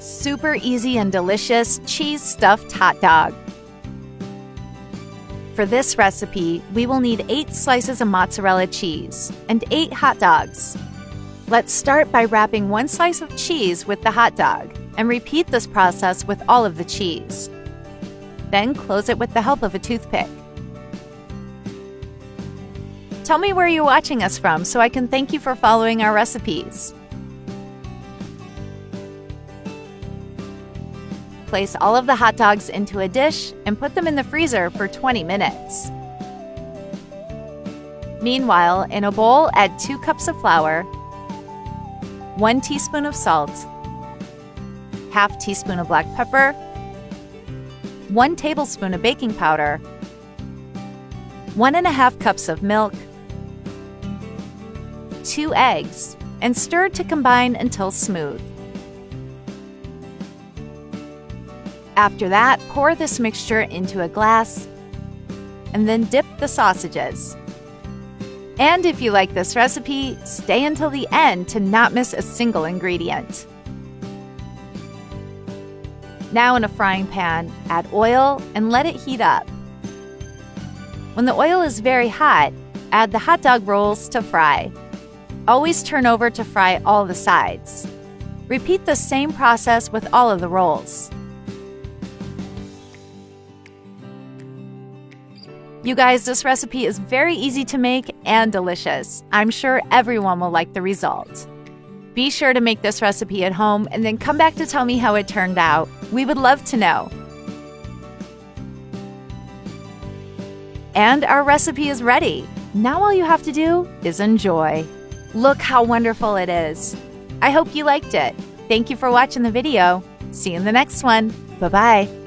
super easy and delicious cheese stuffed hot dog. For this recipe, we will need 8 slices of mozzarella cheese and 8 hot dogs. Let's start by wrapping 1 slice of cheese with the hot dog and repeat this process with all of the cheese. Then close it with the help of a toothpick. Tell me where you're watching us from so I can thank you for following our recipes. Place all of the hot dogs into a dish and put them in the freezer for 20 minutes. Meanwhile, in a bowl, add 2 cups of flour, 1 teaspoon of salt, ½ teaspoon of black pepper, 1 tablespoon of baking powder, 1½ cups of milk, 2 eggs, and stir to combine until smooth. After that, pour this mixture into a glass and then dip the sausages. And if you like this recipe, stay until the end to not miss a single ingredient. Now in a frying pan, add oil and let it heat up. When the oil is very hot, add the hot dog rolls to fry. Always turn over to fry all the sides. Repeat the same process with all of the rolls. You guys, this recipe is very easy to make and delicious. I'm sure everyone will like the result. Be sure to make this recipe at home and then come back to tell me how it turned out. We would love to know. And our recipe is ready. Now all you have to do is enjoy. Look how wonderful it is. I hope you liked it. Thank you for watching the video. See you in the next one. Bye-bye.